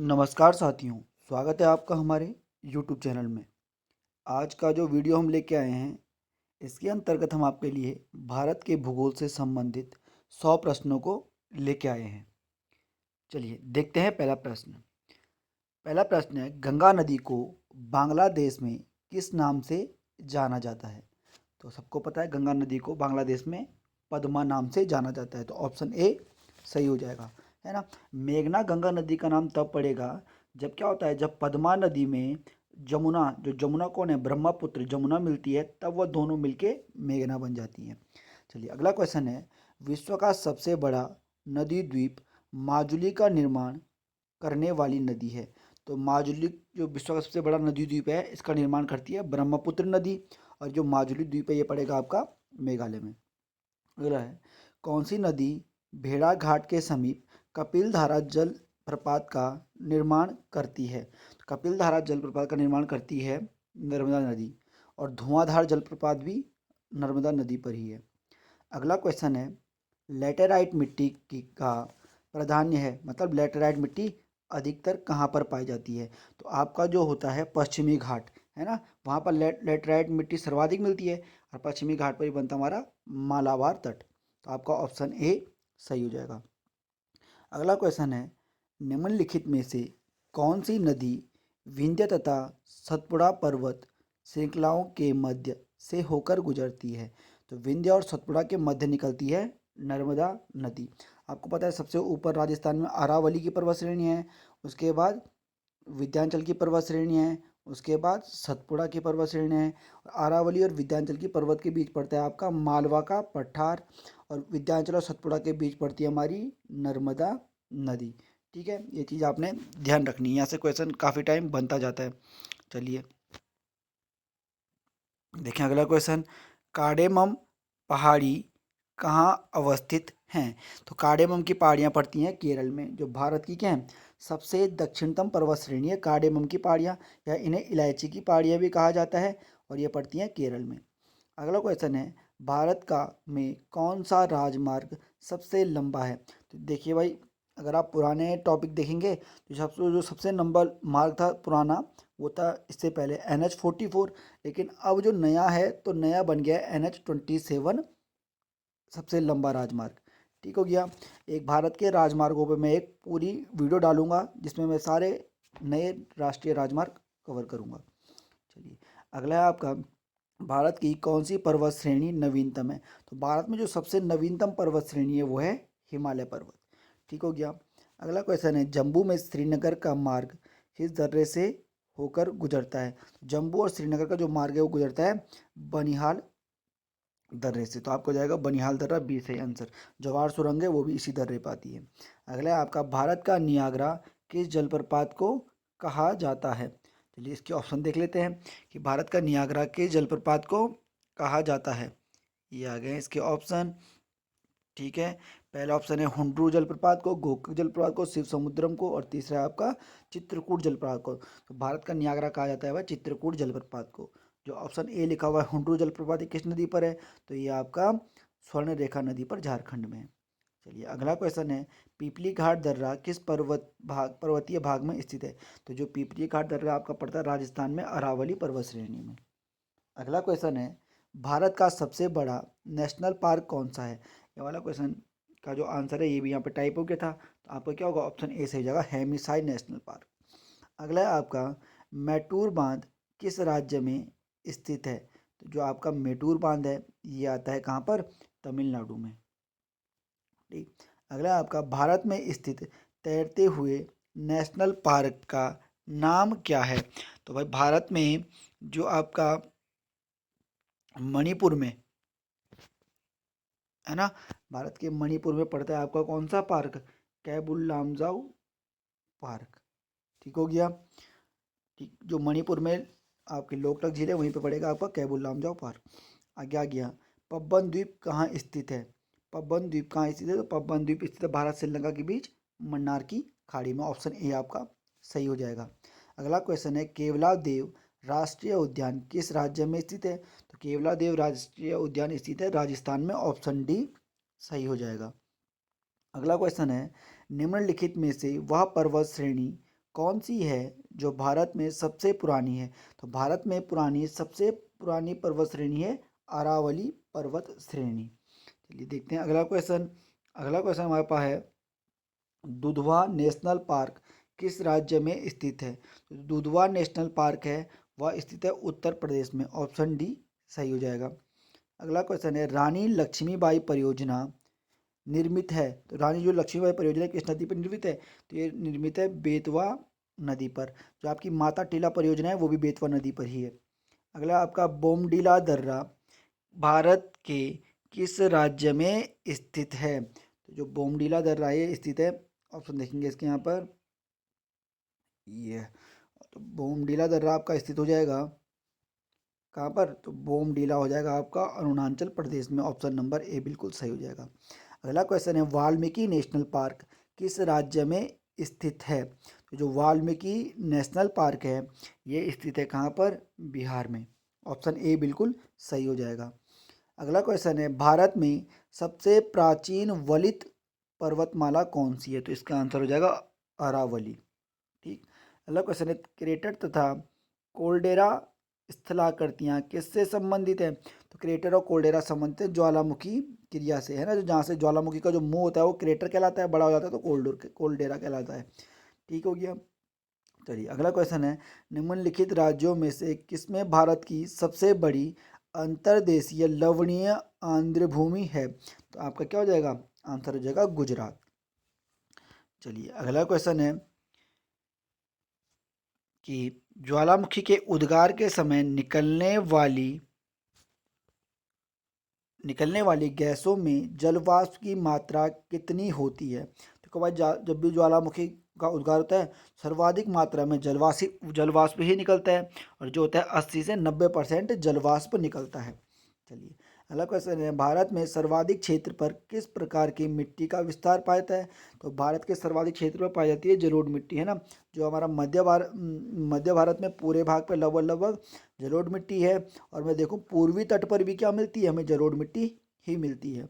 नमस्कार साथियों, स्वागत है आपका हमारे यूट्यूब चैनल में। आज का जो वीडियो हम लेके आए हैं, इसके अंतर्गत हम आपके लिए भारत के भूगोल से संबंधित 100 प्रश्नों को लेके आए हैं। चलिए देखते हैं पहला प्रश्न। पहला प्रश्न है, गंगा नदी को बांग्लादेश में किस नाम से जाना जाता है? तो सबको पता है गंगा नदी को बांग्लादेश में पद्मा नाम से जाना जाता है, तो ऑप्शन ए सही हो जाएगा, है ना। मेघना गंगा नदी का नाम तब पड़ेगा जब क्या होता है, जब पद्मा नदी में जमुना, जो जमुना कौन है, ब्रह्मपुत्र जमुना मिलती है, तब वह दोनों मिलके मेघना बन जाती हैं। चलिए अगला क्वेश्चन है, विश्व का सबसे बड़ा नदी द्वीप माजुली का निर्माण करने वाली नदी है? तो माजुली जो विश्व का सबसे बड़ा नदी द्वीप है, इसका निर्माण करती है ब्रह्मपुत्र नदी, और जो माजुली द्वीप है ये पड़ेगा आपका मेघालय में। अगला है, कौन सी नदी भेड़ा घाट के समीप कपिल धारा जल प्रपात का निर्माण करती है? तो कपिल धारा जलप्रपात का निर्माण करती है नर्मदा नदी, और धुआंधार जलप्रपात भी नर्मदा नदी पर ही है। अगला क्वेश्चन है, लेटेराइट मिट्टी की का प्राधान्य है, मतलब लेटेराइट मिट्टी अधिकतर कहाँ पर पाई जाती है? तो आपका जो होता है पश्चिमी घाट, है ना, वहाँ पर लेटेराइट मिट्टी सर्वाधिक मिलती है, और पश्चिमी घाट पर ही बनता हमारा मालाबार तट। तो आपका ऑप्शन ए सही हो जाएगा। अगला क्वेश्चन है, निम्नलिखित में से कौन सी नदी विंध्य तथा सतपुड़ा पर्वत श्रृंखलाओं के मध्य से होकर गुजरती है? तो विंध्य और सतपुड़ा के मध्य निकलती है नर्मदा नदी। आपको पता है सबसे ऊपर राजस्थान में अरावली की पर्वत श्रेणी है, उसके बाद विंध्याचल की पर्वत श्रेणी है, उसके बाद सतपुड़ा की पर्वत श्रेणी है। अरावली और विंध्याचल की पर्वत के बीच पड़ता है आपका मालवा का पठार, और विंध्याचल और सतपुड़ा के बीच पड़ती है हमारी नर्मदा नदी। ठीक है, ये चीज़ आपने ध्यान रखनी है, यहाँ से क्वेश्चन काफ़ी टाइम बनता जाता है। चलिए देखें अगला क्वेश्चन, कार्डेमम पहाड़ी कहाँ अवस्थित हैं? तो कार्डेमम की पहाड़ियाँ पड़ती हैं केरल में, जो भारत की क्या है, सबसे दक्षिणतम पर्वत श्रेणी है कार्डेमम की पहाड़ियाँ, या इन्हें इलायची की पहाड़ियाँ भी कहा जाता है, और ये पड़ती हैं केरल में। अगला क्वेश्चन है, भारत का में कौन सा राजमार्ग सबसे लंबा है? तो देखिए भाई, अगर आप पुराने टॉपिक देखेंगे तो जो सबसे नंबर मार्ग था पुराना, वो था इससे पहले NH-44, लेकिन अब जो नया है तो नया बन गया है NH-27 सबसे लंबा राजमार्ग। ठीक हो गया। एक भारत के राजमार्गों पे मैं एक पूरी वीडियो डालूंगा जिसमें मैं सारे नए राष्ट्रीय राजमार्ग कवर करूंगा। चलिए अगला है आपका, भारत की कौन सी पर्वत श्रेणी नवीनतम है? तो भारत में जो सबसे नवीनतम पर्वत श्रेणी है वो है हिमालय पर्वत। ठीक हो गया। अगला क्वेश्चन है, जम्मू में श्रीनगर का मार्ग किस दर्रे से होकर गुजरता है? जम्मू और श्रीनगर का जो मार्ग है वो गुजरता है बनिहाल दर्रे से, तो आपको जाएगा बनिहाल दर्रा, बी सही आंसर। जवाहर सुरंग है वो भी इसी दर्रे पर आती है। अगला है आपका, भारत का नियाग्रा किस जलप्रपात को कहा जाता है? चलिए इसके ऑप्शन देख लेते हैं कि भारत का नियाग्रा किस जलप्रपात को कहा जाता है। ये आ गए इसके ऑप्शन। ठीक है, पहला ऑप्शन है हुंड्रू जलप्रपात को, गोक जलप्रपात को, शिव समुद्रम को, और तीसरा है आपका चित्रकूट जलप्रपात को। तो भारत का नियाग्रा कहा जाता है वह चित्रकूट जलप्रपात को। जो ऑप्शन ए लिखा हुआ है हुंड्रू जलप्रपात, ये किस नदी पर है? तो ये आपका स्वर्ण रेखा नदी पर झारखंड में है। चलिए अगला क्वेश्चन है, पीपली घाट दर्रा किस पर्वतीय भाग में स्थित है? तो जो पीपली घाट दर्रा आपका पड़ता है राजस्थान में अरावली पर्वत श्रेणी में। अगला क्वेश्चन है, भारत का सबसे बड़ा नेशनल पार्क कौन सा है? ये वाला क्वेश्चन का जो आंसर है ये भी यहाँ पे टाइप हो गया था, तो आपका क्या होगा, ऑप्शन ए सही जगह, हेमिसाई नेशनल पार्क। अगला है आपका, मैटूर बांध किस राज्य में स्थित है? तो जो आपका मैटूर बांध है ये आता है कहाँ पर, तमिलनाडु में। ठीक। अगला है आपका, भारत में स्थित तैरते हुए नेशनल पार्क का नाम क्या है? तो भाई भारत में जो आपका मणिपुर में, है ना, भारत के मणिपुर में पड़ता है आपका कौन सा पार्क, कैबुल लामजाऊ पार्क। ठीक हो गया। ठीक, जो मणिपुर में आपकी लोकटक झील है वहीं पे पड़ेगा आपका कैबुल लामजाऊ पार्क। आगे आ गया, पब्बन द्वीप कहाँ स्थित है? पब्बन द्वीप कहाँ स्थित है? तो पब्बन द्वीप स्थित है भारत श्रीलंका के बीच मन्नार की खाड़ी में, ऑप्शन ए आपका सही हो जाएगा। अगला क्वेश्चन है, केवला देव राष्ट्रीय उद्यान किस राज्य में स्थित है? तो केवला देव राष्ट्रीय उद्यान स्थित है राजस्थान में, ऑप्शन डी सही हो जाएगा। अगला क्वेश्चन है, निम्नलिखित में से वह पर्वत श्रेणी कौन सी है जो भारत में सबसे पुरानी है? तो भारत में सबसे पुरानी पर्वत श्रेणी है अरावली पर्वत श्रेणी। चलिए देखते हैं अगला क्वेश्चन। अगला क्वेश्चन हमारे पास है, दुधवा नेशनल पार्क किस राज्य में स्थित है? तो दुधवा नेशनल पार्क है वह स्थित है उत्तर प्रदेश में। ऑप्शन डी सही हो जाएगा। अगला क्वेश्चन है, रानी लक्ष्मीबाई परियोजना निर्मित है, तो रानी जो लक्ष्मीबाई परियोजना किस नदी पर निर्मित है? तो ये निर्मित है बेतवा नदी पर। जो आपकी माता टीला परियोजना है वो भी बेतवा नदी पर ही है। अगला आपका बोमडीला दर्रा भारत के किस राज्य में स्थित है? तो जो बोमडीला दर्रा ये स्थित है, ऑप्शन देखेंगे इसके यहाँ पर, ये तो बोमडीला दर्रा आपका स्थित हो जाएगा कहाँ पर? तो बोमडीला हो जाएगा आपका अरुणाचल प्रदेश में। ऑप्शन नंबर ए बिल्कुल सही हो जाएगा। अगला क्वेश्चन है, वाल्मीकि नेशनल पार्क किस राज्य में स्थित है? तो जो वाल्मीकि नेशनल पार्क है ये स्थित है कहाँ पर? बिहार में। ऑप्शन ए बिल्कुल सही हो जाएगा। अगला क्वेश्चन है, भारत में सबसे प्राचीन वलित पर्वतमाला कौन सी है? तो इसका आंसर हो जाएगा अरावली। ठीक। अगला क्वेश्चन है, क्रेटर तथा कोल्डेरा स्थलाकृतियाँ किससे संबंधित है? तो क्रेटर और कोल्डेरा संबंधित है ज्वालामुखी क्रिया से, है ना। जो जहाँ से ज्वालामुखी का जो मुंह होता है वो क्रेटर कहलाता है, बड़ा हो जाता है तो कोल्डेरा कहलाता है। ठीक हो गया। चलिए अगला क्वेश्चन है, निम्नलिखित राज्यों में से किसमें भारत की सबसे बड़ी अंतर्देशीय लवणीय आर्द्र भूमि है? तो आपका क्या हो जाएगा? आंसर हो जाएगा गुजरात। चलिए अगला क्वेश्चन है कि ज्वालामुखी के उद्गार के समय निकलने वाली गैसों में जलवाष्प की मात्रा कितनी होती है? तो भाई जब भी ज्वालामुखी का उद्गार होता है सर्वाधिक मात्रा में जलवाष्प ही निकलता है, और जो होता है 80 से 90% जलवाष्प निकलता है। चलिए अगला क्वेश्चन है, भारत में सर्वाधिक क्षेत्र पर किस प्रकार की मिट्टी का विस्तार पाया जाता है? तो भारत के सर्वाधिक क्षेत्र पर पाई जाती है जलोढ़ मिट्टी, है ना। जो हमारा मध्य भारत में पूरे भाग पर लगभग लगभग जलोढ़ मिट्टी है, और मैं देखूँ पूर्वी तट पर भी क्या मिलती है? हमें जलोढ़ मिट्टी ही मिलती है।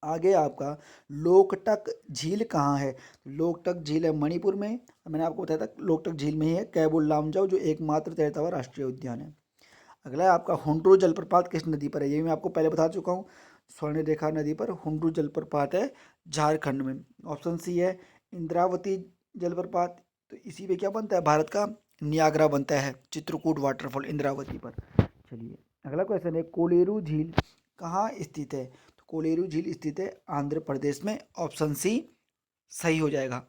आगे आपका लोकटक झील कहाँ है? लोकटक झील है मणिपुर में। मैंने आपको बताया था लोकटक झील में ही है कैबुल लामजाओ, जो एकमात्र तैरता हुआ राष्ट्रीय उद्यान है। अगला है आपका हुंड्रू जलप्रपात किस नदी पर है? ये मैं आपको पहले बता चुका हूँ, स्वर्णरेखा नदी पर हुंड्रू जलप्रपात है झारखंड में। ऑप्शन सी है इंद्रावती जलप्रपात। तो इसी पे क्या बनता है? भारत का नियाग्रा बनता है, चित्रकूट वाटरफॉल इंद्रावती पर। चलिए अगला क्वेश्चन है, कोलेरू झील कहाँ स्थित है? तो कोलेरू झील स्थित है आंध्र प्रदेश में। ऑप्शन सी सही हो जाएगा।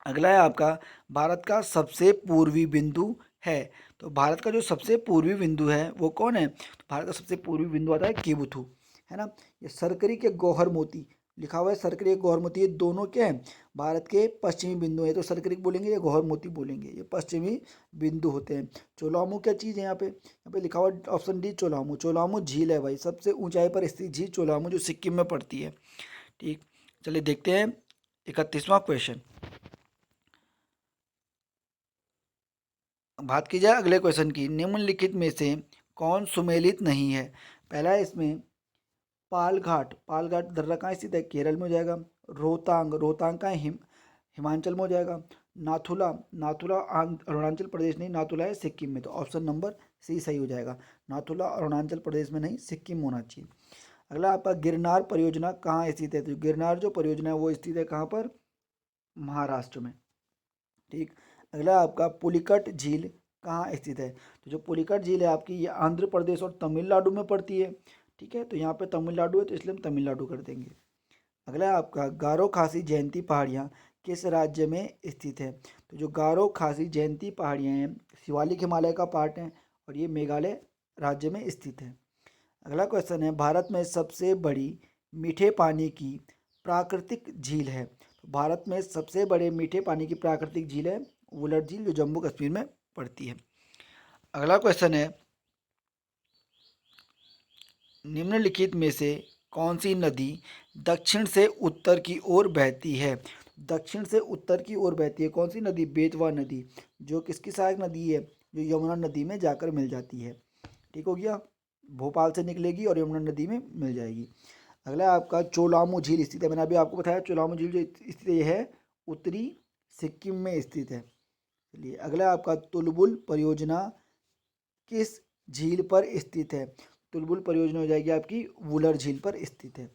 अगला है आपका, भारत का सबसे पूर्वी बिंदु है। तो भारत का जो सबसे पूर्वी बिंदु है वो कौन है? तो भारत का सबसे पूर्वी बिंदु आता है केबुथु, है ना। ये सरकरी के गौहर मोती लिखा हुआ है, सरकरी के गौहर मोती, ये दोनों क्या है? भारत के पश्चिमी बिंदु है। तो सरकरी बोलेंगे या गौहर मोती बोलेंगे, ये पश्चिमी बिंदु होते हैं। चोलामू क्या चीज़ है? यहाँ पे लिखा हुआ ऑप्शन डी चोलामू। चोलामू झील है भाई, सबसे ऊंचाई पर स्थित झील चोलामू, जो सिक्किम में पड़ती है। ठीक। चलिए देखते हैं 31वां क्वेश्चन। बात की जाए अगले क्वेश्चन की, निम्नलिखित में से कौन सुमेलित नहीं है? पहला है इसमें पालघाट दर्रा कहाँ स्थित है? केरल में हो जाएगा। रोहतांग का हिमाचल में हो जाएगा। नाथुला अरुणाचल प्रदेश नहीं, नाथुला है सिक्किम में। तो ऑप्शन नंबर सी सही हो जाएगा। नाथुला अरुणाचल प्रदेश में नहीं, सिक्किम में होना चाहिए। अगला आपका गिरनार परियोजना कहाँ स्थित है? तो गिरनार जो परियोजना है वो स्थित है कहाँ पर? महाराष्ट्र में। ठीक। अगला आपका पुलिकट झील कहाँ स्थित है? तो जो पुलिकट झील है आपकी, ये आंध्र प्रदेश और तमिलनाडु में पड़ती है। ठीक है, तो यहाँ पे तमिलनाडु है तो इसलिए हम तमिलनाडु कर देंगे। अगला है आपका, गारो खासी जयंती पहाड़ियाँ किस राज्य में स्थित है? तो जो गारो खासी जयंती पहाड़ियाँ हैं शिवालिक हिमालय का पार्ट है, और ये मेघालय राज्य में स्थित है। अगला क्वेश्चन है, भारत में सबसे बड़ी मीठे पानी की प्राकृतिक झील है? तो भारत में सबसे बड़े मीठे पानी की प्राकृतिक झील है वुलर झील, जो जम्मू कश्मीर में पड़ती है। अगला क्वेश्चन है, निम्नलिखित में से कौन सी नदी दक्षिण से उत्तर की ओर बहती है? दक्षिण से उत्तर की ओर बहती है कौन सी नदी? बेतवा नदी, जो किसकी सहायक नदी है? जो यमुना नदी में जाकर मिल जाती है। ठीक हो गया, भोपाल से निकलेगी और यमुना नदी में मिल जाएगी। अगला आपका चोलामू झील स्थित है, मैंने अभी आपको बताया चोलामू झील जो स्थित है उत्तरी सिक्किम में स्थित है। चलिए अगला आपका तुलबुल परियोजना किस झील पर स्थित है? तुलबुल परियोजना हो जाएगी आपकी वुलर झील पर स्थित है।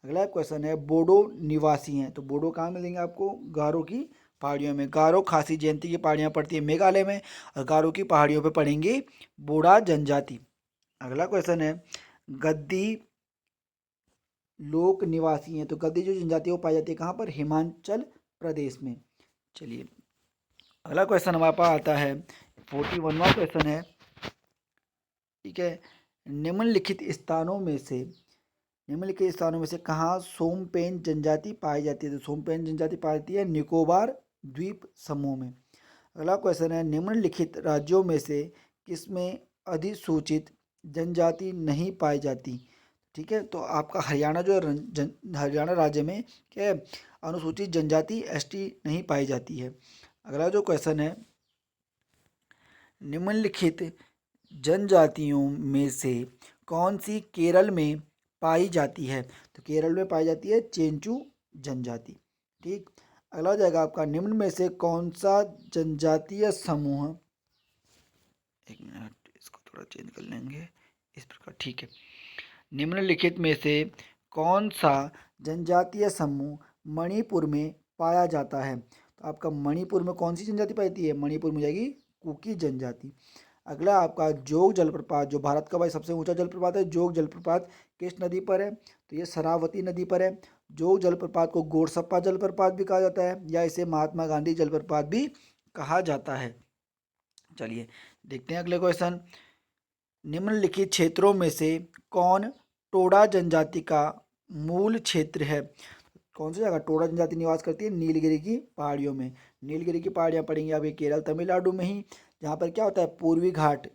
अगला क्वेश्चन है बोडो निवासी हैं, तो बोडो कहाँ मिलेंगे आपको? गारो की पहाड़ियों में। गारो खासी जयंती की पहाड़ियाँ पड़ती है मेघालय में, और गारो की पहाड़ियों पे पड़ेंगे बोडा जनजाति। अगला क्वेश्चन है गद्दी लोक निवासी हैं, तो गद्दी जो जनजाति है वो पाई जाती है कहाँ पर? हिमाचल प्रदेश में। चलिए अगला क्वेश्चन हमारे पास आता है 41वां क्वेश्चन है, ठीक है। निम्नलिखित स्थानों में से कहाँ सोमपेन जनजाति पाई जाती है? तो सोमपेन जनजाति पाई जाती है निकोबार द्वीप समूह में। अगला क्वेश्चन है निम्नलिखित राज्यों में से किसमें अधिसूचित जनजाति नहीं पाई जाती? ठीक है, तो आपका हरियाणा जो है हरियाणा राज्य में क्या है? अनुसूचित जनजाति एसटी नहीं पाई जाती है। अगला जो क्वेश्चन है निम्नलिखित जनजातियों में से कौन सी केरल में पाई जाती है? तो केरल में पाई जाती है चेंचू जनजाति। ठीक, अगला हो जाएगा आपका निम्न में से कौन सा जनजातीय समूह, एक मिनट इसको थोड़ा चेंज कर लेंगे इस प्रकार, ठीक है। निम्नलिखित में से कौन सा जनजातीय समूह मणिपुर में पाया जाता है? तो आपका मणिपुर में कौन सी जनजाति पाई जाती है? मणिपुर में जाएगी कुकी जनजाति। अगला आपका जोग जलप्रपात, जो भारत का भाई सबसे ऊंचा जलप्रपात है, जोग जलप्रपात किस नदी पर है? तो ये शरावती नदी पर है। जोग जलप्रपात को गोरसप्पा जलप्रपात भी कहा जाता है, या इसे महात्मा गांधी जलप्रपात भी कहा जाता है। चलिए देखते हैं अगले क्वेश्चन। निम्नलिखित क्षेत्रों में से कौन टोडा जनजाति का मूल क्षेत्र है? कौन सी जगह टोडा जनजाति निवास करती है? नीलगिरी की पहाड़ियों में। नीलगिरी की पहाड़ियाँ पड़ेंगी आपके केरल तमिलनाडु में ही, जहाँ पर क्या होता है पूर्वी घाट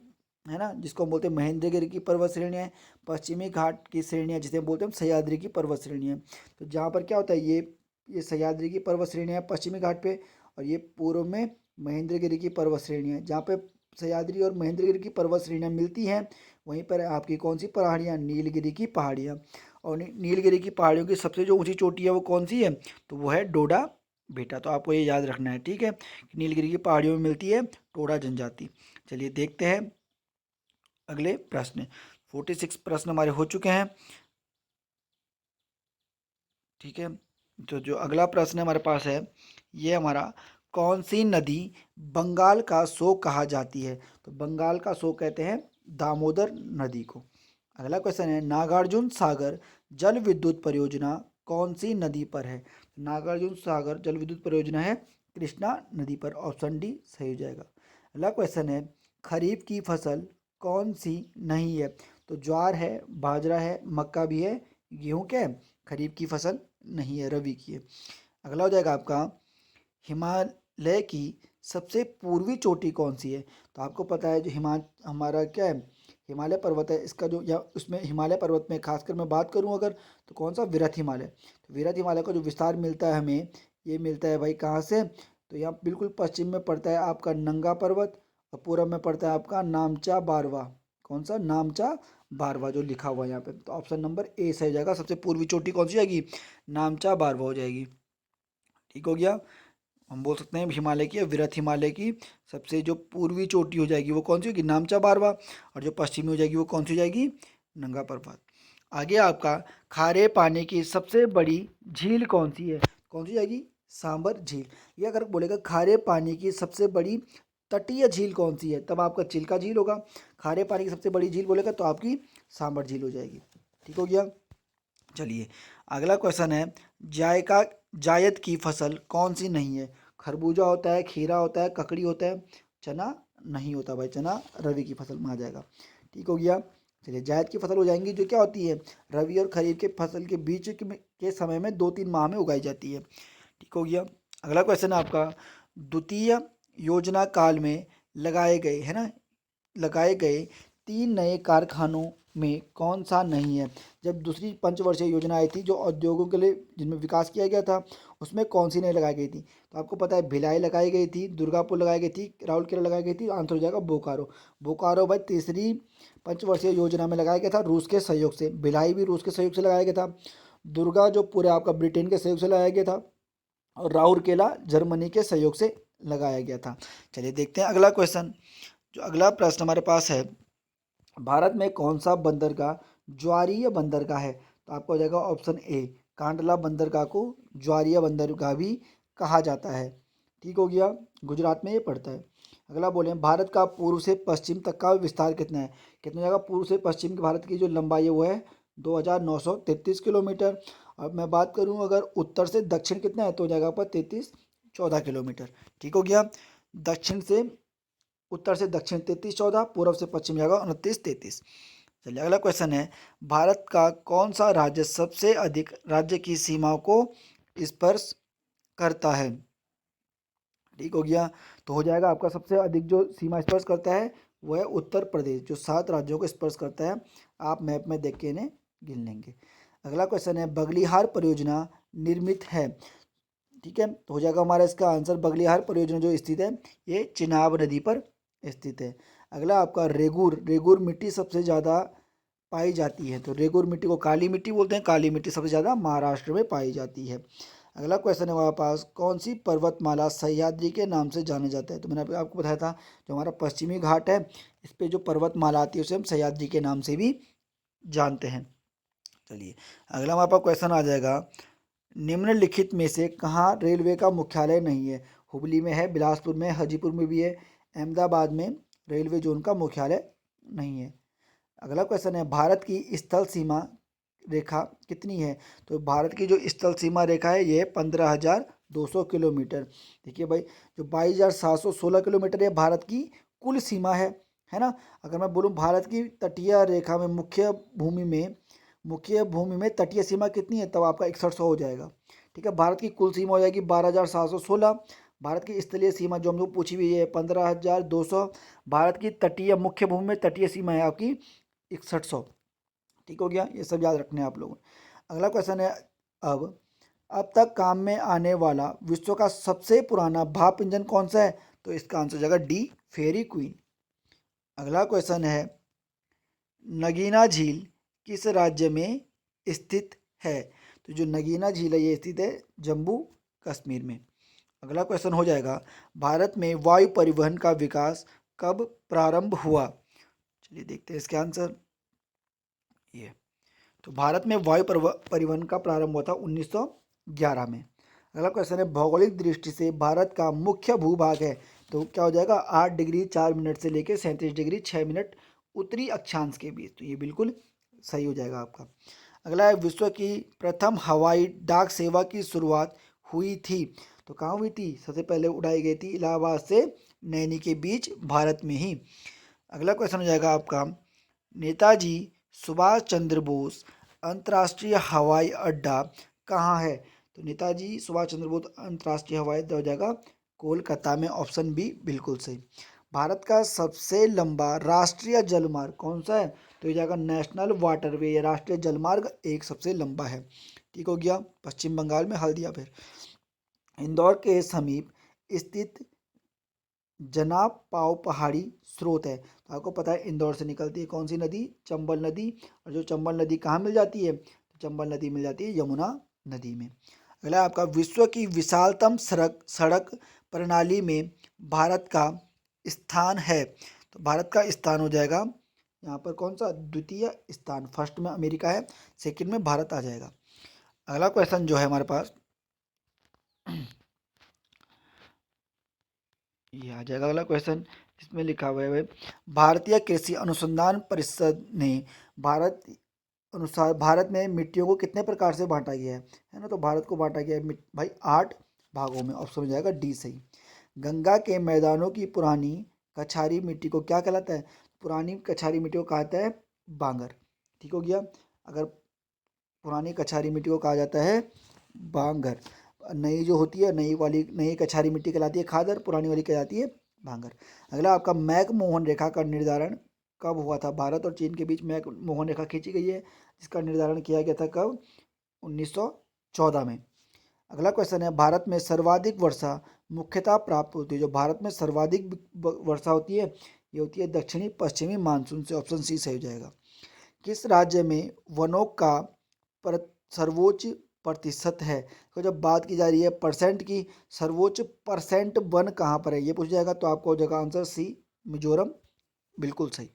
है ना, जिसको हम बोलते हैं महेंद्रगिरी की पर्वत श्रेणियाँ, पश्चिमी घाट की श्रेणियाँ जिसे हम बोलते हैं सह्याद्री की पर्वत श्रेणियाँ। तो जहाँ पर क्या होता है ये सह्याद्री की पर्वत श्रेणियाँ हैं पश्चिमी घाट पे, और ये पूर्व में महेंद्रगिरी की पर्वत श्रेणियाँ हैं। जहाँ पे सह्याद्री और महेंद्रगिरी की पर्वत श्रेणियाँ मिलती हैं वहीं पर आपकी कौन सी पहाड़ियाँ? नीलगिरी की पहाड़ियाँ। और नीलगिरी की पहाड़ियों की सबसे जो ऊंची चोटी है वो कौन सी है? तो वो है डोडा बेटा। तो आपको ये याद रखना है, ठीक है, नीलगिरी की पहाड़ियों में मिलती है टोडा जनजाति। चलिए देखते हैं अगले प्रश्न। 46 प्रश्न हमारे हो चुके हैं, ठीक है। तो जो अगला प्रश्न हमारे पास है ये हमारा, कौन सी नदी बंगाल का सो कहा जाती है? तो बंगाल का सो कहते हैं दामोदर नदी को। अगला क्वेश्चन है नागार्जुन सागर जल विद्युत परियोजना कौन सी नदी पर है? नागार्जुन सागर जल विद्युत परियोजना है कृष्णा नदी पर। ऑप्शन डी सही हो जाएगा। अगला क्वेश्चन है खरीफ की फसल कौन सी नहीं है? तो ज्वार है, बाजरा है, मक्का भी है, गेहूं क्या है? खरीफ की फसल नहीं है, रवि की है। अगला हो जाएगा आपका हिमालय की सबसे पूर्वी चोटी कौन सी है? तो आपको पता है जो हमारा क्या है हिमालय पर्वत है, इसका जो या उसमें हिमालय पर्वत में खासकर मैं बात करूं अगर, तो कौन सा? विरथ हिमालय। तो विरथ हिमालय का जो विस्तार मिलता है हमें, ये मिलता है भाई कहाँ से? तो यहाँ बिल्कुल पश्चिम में पड़ता है आपका नंगा पर्वत, और पूर्व में पड़ता है आपका नामचा बारवा। कौन सा? नामचा बारवा जो लिखा हुआ है यहाँ पे। तो ऑप्शन नंबर ए सही हो जाएगा। सबसे पूर्वी चोटी कौन सी जाएगी? नामचा बारवा हो जाएगी। ठीक हो गया। हम बोल सकते हैं हिमालय की, विरथ हिमालय की सबसे जो पूर्वी चोटी हो जाएगी वो कौन सी होगी? नामचा बारवा। और जो पश्चिमी हो जाएगी वो कौन सी हो जाएगी? नंगा पर्वत। आगे आपका खारे पानी की सबसे बड़ी झील कौन सी है? कौन सी जाएगी? सांबर झील। ये अगर बोलेगा खारे पानी की सबसे बड़ी तटीय झील कौन सी है, तब आपका चिल्का झील होगा। खारे पानी की सबसे बड़ी झील बोलेगा तो आपकी सांबर झील हो जाएगी। ठीक हो गया। चलिए अगला क्वेश्चन है जायका जायद की फसल कौन सी नहीं है? खरबूजा होता है, खीरा होता है, ककड़ी होता है, चना नहीं होता भाई, चना रवि की फसल में आ जाएगा। ठीक हो गया। चलिए जायद की फसल हो जाएंगी जो क्या होती है रवि और खरीफ के फसल के बीच के समय में 2-3 माह में उगाई जाती है। ठीक हो गया। अगला क्वेश्चन है आपका द्वितीय योजना काल में लगाए गए 3 नए कारखानों में कौन सा नहीं है? जब दूसरी पंचवर्षीय योजना आई थी जो उद्योगों के लिए जिनमें विकास किया गया था, उसमें कौन सी नहीं लगाई गई थी? तो आपको पता है भिलाई लगाई गई थी, दुर्गापुर लगाई गई थी, राउरकेला लगाई गई थी, आंसर हो जाएगा बोकारो। बोकारो भाई तीसरी पंचवर्षीय योजना में लगाया गया था रूस के सहयोग से। भिलाई भी रूस के सहयोग से लगाया गया था। दुर्गा जो पूरे आपका ब्रिटेन के सहयोग से लगाया गया था। और राउरकेला जर्मनी के सहयोग से लगाया गया था। चलिए देखते हैं अगला क्वेश्चन। जो अगला प्रश्न हमारे पास है, भारत में कौन सा बंदरगाह ज्वारीय बंदरगाह है? तो आपको हो जाएगा ऑप्शन ए, कांडला बंदरगाह को ज्वारीय बंदरगाह भी कहा जाता है। ठीक हो गया, गुजरात में ये पड़ता है। अगला बोले, भारत का पूर्व से पश्चिम तक का विस्तार कितना है? कितना हो जाएगा? पूर्व से पश्चिम की भारत की जो लंबाई है वो है 2933 किलोमीटर। अब मैं बात करूं अगर उत्तर से दक्षिण कितना है, तो हो जाएगा पर 3314 किलोमीटर। ठीक हो गया, दक्षिण से उत्तर से दक्षिण 3314, पूर्व से पश्चिम जाएगा 2933। चलिए अगला क्वेश्चन है, भारत का कौन सा राज्य सबसे अधिक राज्य की सीमाओं को स्पर्श करता है? ठीक हो गया, तो हो जाएगा आपका सबसे अधिक जो सीमा स्पर्श करता है वो है उत्तर प्रदेश, जो 7 राज्यों को स्पर्श करता है। आप मैप में देख के इन्हें गिन लेंगे। अगला क्वेश्चन है, बगलिहार परियोजना निर्मित है? ठीक है, तो हो जाएगा हमारा इसका आंसर, बगलिहार परियोजना जो स्थित है ये चिनाब नदी पर स्थित है। अगला आपका रेगुर, रेगुर मिट्टी सबसे ज़्यादा पाई जाती है, तो रेगुर मिट्टी को काली मिट्टी बोलते हैं, काली मिट्टी सबसे ज़्यादा महाराष्ट्र में पाई जाती है। अगला क्वेश्चन है हमारे पास, कौन सी पर्वतमाला सह्याद्री के नाम से जाना जाता है? तो मैंने आपको बताया था, जो हमारा पश्चिमी घाट है इस पे जो पर्वतमाला आती है उसे हम सह्याद्री के नाम से भी जानते हैं। चलिए अगला हमारे पास क्वेश्चन आ जाएगा, निम्नलिखित में से कहाँ रेलवे का मुख्यालय नहीं है? हुबली में है, बिलासपुर में, हाजीपुर में भी है, अहमदाबाद में रेलवे जोन का मुख्यालय नहीं है। अगला क्वेश्चन है, भारत की स्थल सीमा रेखा कितनी है? तो भारत की जो स्थल सीमा रेखा है ये 15,200 किलोमीटर। देखिए भाई, जो 22,716 किलोमीटर ये भारत की कुल सीमा है ना। अगर मैं बोलूँ भारत की तटीय रेखा में मुख्य भूमि में तटीय सीमा कितनी है, तब आपका 6100 हो जाएगा। ठीक है, भारत की कुल सीमा हो जाएगी 12,716। भारत की स्थलीय सीमा जो हमको पूछी हुई है 15,200। भारत की तटीय मुख्य भूमि में तटीय सीमा है आपकी 6100। ठीक हो गया, ये सब याद रखने हैं आप लोगों ने। अगला क्वेश्चन है, अब अब तक काम में आने वाला विश्व का सबसे पुराना भाप इंजन कौन सा है? तो इसका आंसर हो जाएगा डी, फेरी क्वीन। अगला क्वेश्चन है, नगीना झील किस राज्य में स्थित है? तो जो नगीना झील है ये स्थित है जम्मू कश्मीर में। अगला क्वेश्चन हो जाएगा, भारत में वायु परिवहन का विकास कब प्रारंभ हुआ? चलिए देखते हैं इसके आंसर। ये तो भारत में वायु परिवहन का प्रारंभ हुआ था 1911 में। अगला क्वेश्चन है, भौगोलिक दृष्टि से भारत का मुख्य भूभाग है? तो क्या हो जाएगा, 8 डिग्री 4 मिनट से लेकर 37 डिग्री 6 मिनट उत्तरी अक्षांश के बीच। तो ये बिल्कुल सही हो जाएगा आपका। अगला है, विश्व की प्रथम हवाई डाक सेवा की शुरुआत हुई थी? तो कहाँ हुई थी? सबसे पहले उड़ाई गई थी इलाहाबाद से नैनी के बीच, भारत में ही। अगला क्वेश्चन हो जाएगा आपका, नेताजी सुभाष चंद्र बोस अंतर्राष्ट्रीय हवाई अड्डा कहाँ है? तो नेताजी सुभाष चंद्र बोस अंतर्राष्ट्रीय हवाई अड्डा हो जाएगा कोलकाता में, ऑप्शन बी बिल्कुल सही। भारत का सबसे लंबा राष्ट्रीय जलमार्ग कौन सा है? तो ये जाएगा नेशनल वाटरवे, राष्ट्रीय जलमार्ग एक सबसे लंबा है। ठीक हो गया, पश्चिम बंगाल में हल्दिया। फिर इंदौर के समीप स्थित जनाब पाव पहाड़ी स्रोत है? तो आपको पता है इंदौर से निकलती है कौन सी नदी? चंबल नदी। और जो चंबल नदी कहाँ मिल जाती है? तो चंबल नदी मिल जाती है यमुना नदी में। अगला आपका, विश्व की विशालतम सड़क सड़क प्रणाली में भारत का स्थान है? तो भारत का स्थान हो जाएगा यहाँ पर कौन सा? द्वितीय स्थान। फर्स्ट में अमेरिका है, सेकंड में भारत आ जाएगा। अगला क्वेश्चन जो है हमारे पास ये आ जाएगा अगला क्वेश्चन, इसमें लिखा हुआ है, भारतीय कृषि अनुसंधान परिषद ने भारत में मिट्टियों को कितने प्रकार से बांटा गया है ना। तो भारत को बांटा गया है भाई 8 भागों में, ऑप्शन हो जाएगा डी सही। गंगा के मैदानों की पुरानी कछारी मिट्टी को क्या कहलाता है? पुरानी कछारी मिट्टी को कहा जाता है बांगर। ठीक हो गया, अगर पुरानी कछारी मिट्टी को कहा जाता है बांगर। नई जो होती है नई कछारी मिट्टी कहलाती है खादर, पुरानी वाली कहलाती है भांगर। अगला आपका, मैक मोहन रेखा का निर्धारण कब हुआ था? भारत और चीन के बीच मैक मोहन रेखा खींची गई है, जिसका निर्धारण किया गया था कब? 1914 में। अगला क्वेश्चन है, भारत में सर्वाधिक वर्षा मुख्यतः प्राप्त होती है? जो भारत में सर्वाधिक वर्षा होती है ये होती है दक्षिणी पश्चिमी मानसून से, ऑप्शन सी सही हो जाएगा। किस राज्य में वनों का सर्वोच्च प्रतिशत है। तो जब बात की जा रही है परसेंट की, सर्वोच्च परसेंट वन कहाँ पर है ये पूछ जाएगा, तो आपको हो जाएगा आंसर सी, मिजोरम, बिल्कुल सही।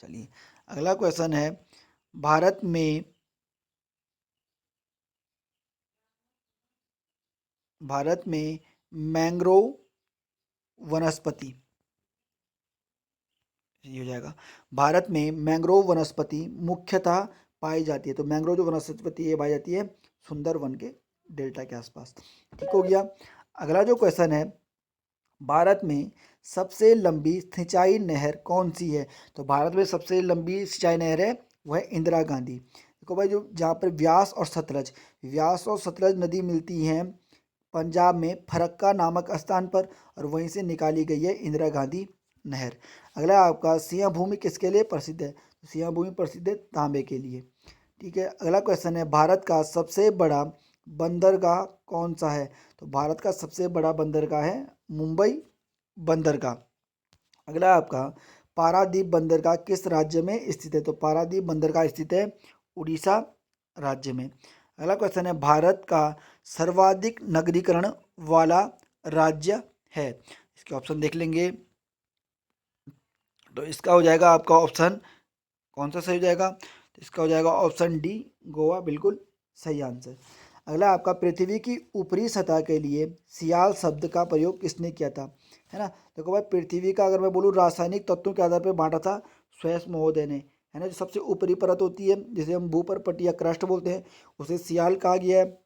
चलिए अगला क्वेश्चन है, भारत में मैंग्रोव वनस्पति, ये हो जाएगा, भारत में मैंग्रोव वनस्पति मुख्यतः पाई जाती है। तो मैंग्रोव जो वनस्पति ये पाई जाती है सुंदरवन के डेल्टा के आसपास। ठीक हो गया। अगला जो क्वेश्चन है, भारत में सबसे लंबी सिंचाई नहर कौन सी है? तो भारत में सबसे लंबी सिंचाई नहर है वो है इंदिरा गांधी। देखो भाई, जो जहाँ पर व्यास और सतलज नदी मिलती हैं पंजाब में फरक्का नामक स्थान पर, और वहीं से निकाली गई है इंदिरा गांधी नहर। अगला आपका, सिंह भूमि किसके लिए प्रसिद्ध है? तो सिंह भूमि प्रसिद्ध है तांबे के लिए। ठीक है। अगला क्वेश्चन है, भारत का सबसे बड़ा बंदरगाह कौन सा है? तो भारत का सबसे बड़ा बंदरगाह है मुंबई बंदरगाह। अगला आपका, पारादीप बंदरगाह किस राज्य में स्थित है? तो पारादीप बंदरगाह स्थित है उड़ीसा राज्य में। अगला क्वेश्चन है, भारत का सर्वाधिक नगरीकरण वाला राज्य है? इसके ऑप्शन देख लेंगे। तो इसका हो जाएगा आपका ऑप्शन, कौन सा सही हो जाएगा? तो इसका हो जाएगा ऑप्शन डी, गोवा, बिल्कुल सही आंसर। अगला आपका, पृथ्वी की ऊपरी सतह के लिए सियाल शब्द का प्रयोग किसने किया था? है ना। देखो भाई, पृथ्वी का अगर मैं बोलूँ रासायनिक तत्वों के आधार पर बांटा था स्वयं महोदय ने, है ना। जो सबसे ऊपरी परत होती है जिसे हम भूपर्पट या क्रस्ट बोलते हैं उसे सियाल कहा गया है।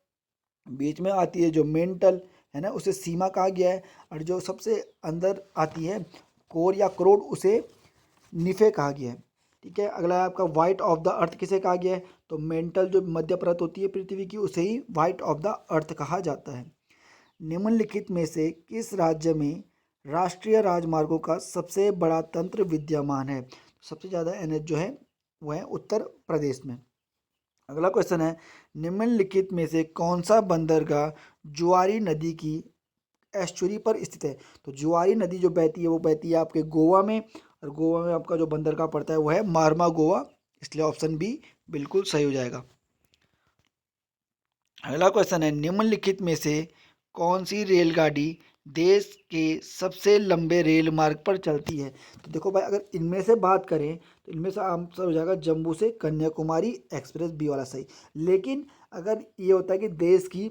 बीच में आती है जो मेंटल, है ना, उसे सीमा कहा गया है। और जो सबसे अंदर आती है कोर या क्रोड, उसे निफे कहा गया है। ठीक है। अगला है आपका, वाइट ऑफ द अर्थ किसे कहा गया है? तो मेंटल जो मध्य परत होती है पृथ्वी की उसे ही वाइट ऑफ द अर्थ कहा जाता है। निम्नलिखित में से किस राज्य में राष्ट्रीय राजमार्गों का सबसे बड़ा तंत्र विद्यमान है? सबसे ज़्यादा एनएच जो है वह है उत्तर प्रदेश में। अगला क्वेश्चन है, निम्नलिखित में से कौन सा बंदरगाह जुआरी नदी की एस्चुरी पर स्थित है? तो जुआरी नदी जो बहती है वो बहती है आपके गोवा में, और गोवा में आपका जो बंदरगाह पड़ता है वो है मारमा गोवा, इसलिए ऑप्शन बी बिल्कुल सही हो जाएगा। अगला क्वेश्चन है, निम्नलिखित में से कौन सी रेलगाड़ी देश के सबसे लंबे रेल मार्ग पर चलती है? तो देखो भाई, अगर इनमें से बात करें तो इनमें से आंसर हो जाएगा जम्मू से कन्याकुमारी एक्सप्रेस, बी वाला सही। लेकिन अगर ये होता है कि देश की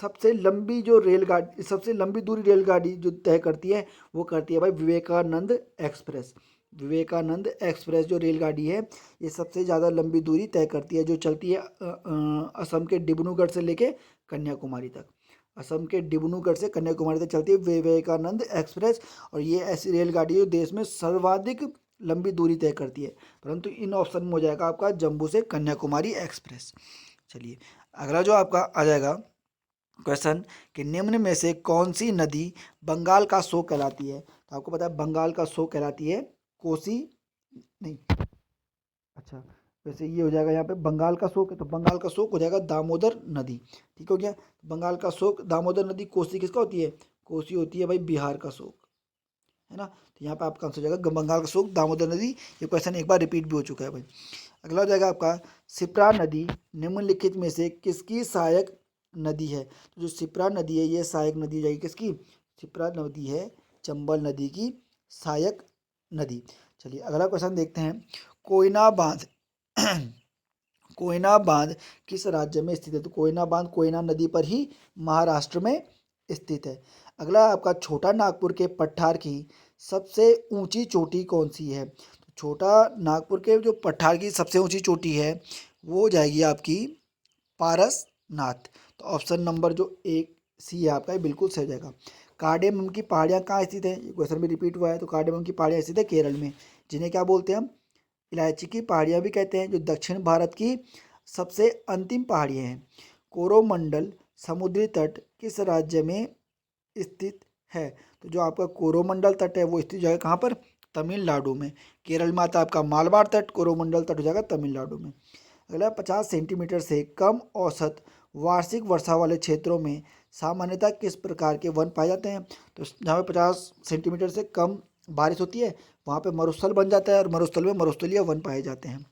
सबसे लंबी जो रेलगाड़ी, सबसे लंबी दूरी रेलगाड़ी जो तय करती है वो करती है भाई विवेकानंद एक्सप्रेस। विवेकानंद एक्सप्रेस जो रेलगाड़ी है ये सबसे ज़्यादा लंबी दूरी तय करती है, जो चलती है असम के डिब्रूगढ़ से लेके कन्याकुमारी तक। असम के डिब्रूगढ़ से कन्याकुमारी तक चलती है विवेकानंद एक्सप्रेस, और ये ऐसी रेलगाड़ी है जो देश में सर्वाधिक लंबी दूरी तय करती है। परंतु इन ऑप्शन में हो जाएगा आपका जम्मू से कन्याकुमारी एक्सप्रेस। चलिए अगला जो आपका आ जाएगा क्वेश्चन, कि निम्न में से कौन सी नदी बंगाल का शोक कहलाती है? तो आपको पता है बंगाल का शोक कहलाती है कोसी, नहीं, अच्छा, वैसे ये हो जाएगा यहाँ पे बंगाल का शोक है, तो बंगाल का शोक हो जाएगा दामोदर नदी। ठीक हो गया। बंगाल का शोक दामोदर नदी, कोसी किसका होती है? कोसी होती है भाई बिहार का शोक, है ना। तो यहाँ पे आपका आंसर हो जाएगा बंगाल का शोक दामोदर नदी। ये क्वेश्चन एक बार रिपीट भी हो चुका है भाई। अगला हो जाएगा आपका, शिप्रा नदी निम्नलिखित में से किसकी सहायक नदी है? तो जो शिप्रा नदी है ये सहायक नदी हो जाएगी किसकी? शिप्रा नदी है चंबल नदी की सहायक नदी। चलिए अगला क्वेश्चन देखते हैं, कोयना बांध कोयना बांध किस राज्य में स्थित है? तो कोयना बांध कोयना नदी पर ही महाराष्ट्र में स्थित है। अगला आपका, छोटा नागपुर के पठार की सबसे ऊंची चोटी कौन सी है? तो छोटा नागपुर के जो पठार की सबसे ऊंची चोटी है वो हो जाएगी आपकी पारसनाथ। तो ऑप्शन नंबर जो एक सी है आपका, ये बिल्कुल सही हो जाएगा। कार्डेमम की पहाड़ियाँ कहाँ स्थित है? ये क्वेश्चन भी रिपीट हुआ है। तो कार्डेमम की पहाड़ियाँ स्थित है केरल में, जिन्हें क्या बोलते हैं हम? इलायची की पहाड़ियाँ भी कहते हैं, जो दक्षिण भारत की सबसे अंतिम पहाड़ियाँ हैं। कोरोमंडल समुद्री तट किस राज्य में स्थित है? तो जो आपका कोरोमंडल तट है वो स्थित जो है कहाँ पर? तमिलनाडु में। केरल में आता है आपका मालबार तट, कोरोमंडल तट हो जाएगा तमिलनाडु में। अगला, 50 सेंटीमीटर से कम औसत वार्षिक वर्षा वाले क्षेत्रों में सामान्यतः किस प्रकार के वन पाए जाते हैं? तो जहाँ पे 50 सेंटीमीटर से कम बारिश होती है वहाँ पे मरुस्थल बन जाता है, और मरुस्थल में मरुस्थलीय वन पाए जाते हैं।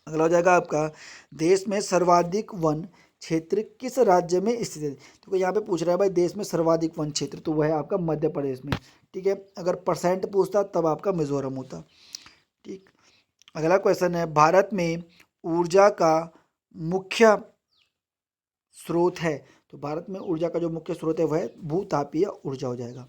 अगला हो जाएगा आपका, देश में सर्वाधिक वन क्षेत्र किस राज्य में स्थित है? तो यहाँ पे पूछ रहा है भाई देश में सर्वाधिक वन क्षेत्र, तो वह है आपका मध्य प्रदेश में। ठीक है, अगर परसेंट पूछता तब आपका मिजोरम होता। ठीक, अगला क्वेश्चन है, भारत में ऊर्जा का मुख्य स्रोत है। तो भारत में ऊर्जा का जो मुख्य स्रोत है वह भूतापीय ऊर्जा हो जाएगा।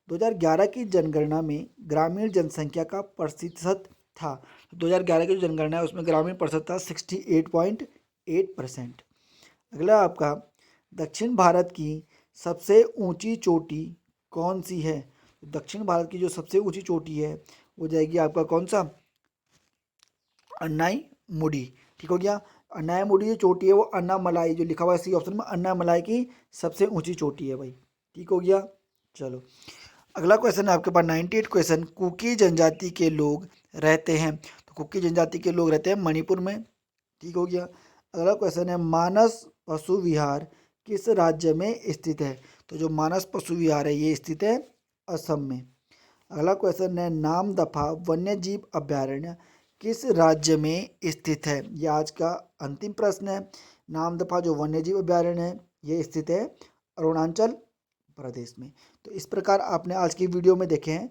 2011 की जनगणना में ग्रामीण जनसंख्या का प्रतिशत था। 2011 की जो जनगणना है उसमें ग्रामीण प्रतिशत था 68.8%। अगला आपका, दक्षिण भारत की सबसे ऊंची चोटी कौन सी है? दक्षिण भारत की जो सबसे ऊंची चोटी है वो जाएगी आपका कौन सा? अन्नाई मुडी। ठीक हो गया, अन्नाई मुडी जो चोटी है वो अन्नामलाई जो लिखा हुआ है सी ऑप्शन में, अन्नामलाई की सबसे ऊंची चोटी है भाई। ठीक हो गया, चलो अगला क्वेश्चन है आपके पास 98 क्वेश्चन, कुकी जनजाति के लोग रहते हैं। तो कुकी जनजाति के लोग रहते हैं मणिपुर में। ठीक हो गया, अगला क्वेश्चन है, मानस पशु विहार किस राज्य में स्थित है? तो जो मानस पशु विहार है ये स्थित है असम में। अगला क्वेश्चन है, नामदफा वन्य जीव अभयारण्य किस राज्य में स्थित है? ये आज का अंतिम प्रश्न है। नामदफा जो वन्य जीव अभयारण्य है ये स्थित है अरुणाचल प्रदेश में। तो इस प्रकार आपने आज की वीडियो में देखे हैं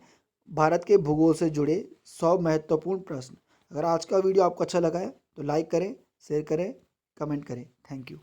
भारत के भूगोल से जुड़े 100 महत्वपूर्ण प्रश्न। अगर आज का वीडियो आपको अच्छा लगा है तो लाइक करें, शेयर करें, कमेंट करें। Thank you.